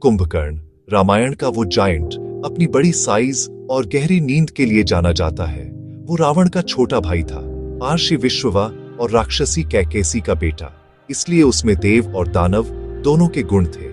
कुंभकर्ण, रामायण का वो जायंट, अपनी बड़ी साइज और गहरी नींद के लिए जाना जाता है। वो रावण का छोटा भाई था, आर्षि विश्ववा और राक्षसी कैकेसी का बेटा, इसलिए उसमें देव और दानव दोनों के गुण थे।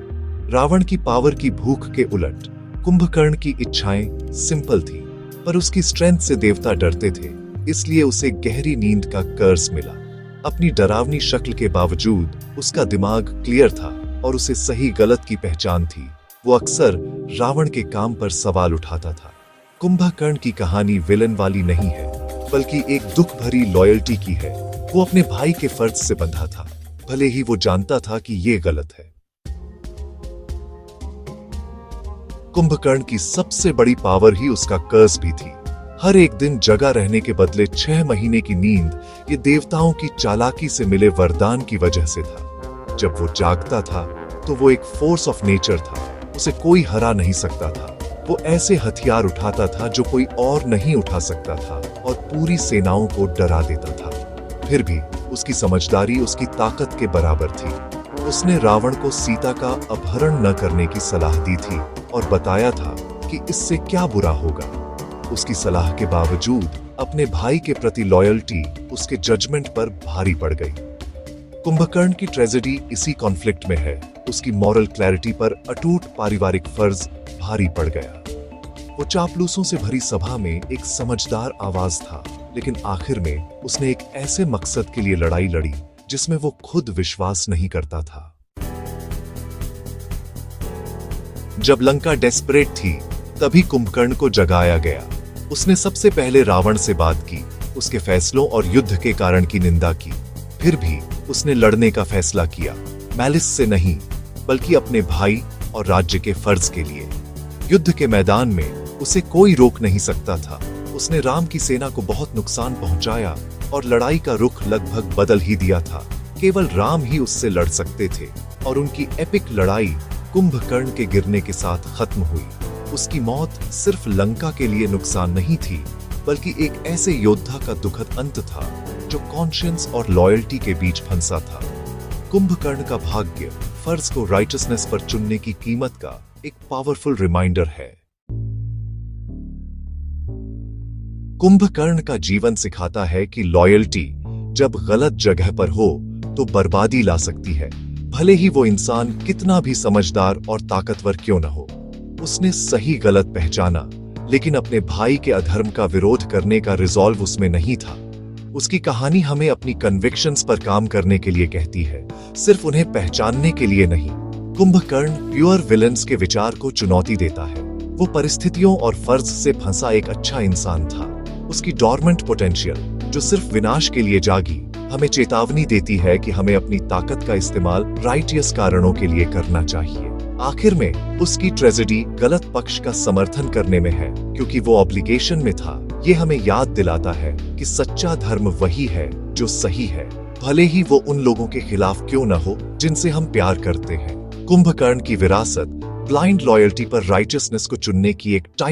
रावण की पावर की भूख के उलट कुंभकर्ण की इच्छाएं सिंपल थी, पर उसकी स्ट्रेंथ से देवता डरते थे, इसलिए उसे गहरी नींद का कर्स मिला। अपनी डरावनी शक्ल के बावजूद उसका दिमाग क्लियर था और उसे सही गलत की पहचान थी। वो अक्सर रावण के काम पर सवाल उठाता था। कुंभकर्ण की कहानी विलन वाली नहीं है, बल्कि एक दुख भरी लॉयल्टी की है। वो अपने भाई के फर्ज से बंधा था, भले ही वो जानता था कि ये गलत है। कुंभकर्ण की सबसे बड़ी पावर ही उसका कर्स भी थी। हर एक दिन जगा रहने के बदले 6 महीने की नींद ये देवताओं की चालाकी से मिले वरदान की वजह से था। जब वो जागता था तो वो एक फोर्स ऑफ नेचर था, उसे कोई हरा नहीं सकता था। वो ऐसे हथियार उठाता था जो कोई और नहीं उठा सकता था और पूरी सेनाओं को डरा देता था। फिर भी उसकी समझदारी उसकी ताकत के बराबर थी। उसने रावण को सीता का अपहरण न करने की सलाह दी थी और बताया था कि इससे क्या बुरा होगा। उसकी सलाह के बावजूद अपने भाई के प्रति लॉयल्टी उसके जजमेंट पर भारी पड़ गई। कुंभकर्ण की ट्रेजेडी इसी कॉन्फ्लिक्ट में है। उसकी मॉरल क्लैरिटी पर अटूट पारिवारिक फर्ज भारी पड़ गया। वो चापलूसों से भरी सभा में एक समझदार आवाज था, लेकिन आखिर में उसने एक ऐसे मकसद के लिए लड़ाई लड़ी जिसमें वो खुद विश्वास नहीं करता था। जब लंका डेस्परेट थी, तभी कुंभकर्ण को जगाया गया। उसने सबसे पहले रावण से बात की, उसके फैसलों और युद्ध के कारण की निंदा की। फिर भी उसने लड़ने का फैसला किया, मैलिस से नहीं, बल्कि अपने भाई और राज्य के फर्ज के लिए। युद्ध के मैदान में उसे कोई रोक नहीं सकता था। उसने राम की सेना को बहुत नुकसान पहुंचाया और लड़ाई का रुख लगभग बदल ही दिया था। केवल राम ही उससे लड़ सकते थे और उनकी एपिक लड़ाई कुंभकर्ण के गिरने के साथ खत्म हुई। उसकी मौत सिर्फ लंका के लिए नुकसान नहीं थी, बल्कि एक ऐसे योद्धा का दुखद अंत था जो कॉन्शियंस और लॉयल्टी के बीच फंसा था। कुंभकर्ण का भाग्य फर्ज को राइटसनेस पर चुनने की कीमत का एक पावरफुल रिमाइंडर है। कुंभकर्ण का जीवन सिखाता है कि लॉयल्टी जब गलत जगह पर हो तो बर्बादी ला सकती है, भले ही वो इंसान कितना भी समझदार और ताकतवर क्यों न हो। उसने सही गलत पहचाना, लेकिन अपने भाई के अधर्म का विरोध करने का रिजॉल्व उसमें नहीं था। उसकी कहानी हमें अपनी कन्विक्शंस पर काम करने के लिए कहती है, सिर्फ उन्हें पहचानने के लिए नहीं। कुंभकर्ण प्योर विलन्स के विचार को चुनौती देता है। वो परिस्थितियों और फर्ज से फंसा एक अच्छा इंसान था। उसकी डॉर्मेंट पोटेंशियल, जो सिर्फ विनाश के लिए जागी, हमें चेतावनी देती है कि हमें अपनी ताकत का इस्तेमाल राइटियस कारणों के लिए करना चाहिए। आखिर में उसकी ट्रेजेडी गलत पक्ष का समर्थन करने में है, क्योंकि वो ऑब्लिगेशन में था। ये हमें याद दिलाता है कि सच्चा धर्म वही है जो सही है, भले ही वो उन लोगों के खिलाफ क्यों न हो जिनसे हम प्यार करते हैं। कुंभकर्ण की विरासत ब्लाइंड लॉयल्टी पर राइटियसनेस को चुनने की एक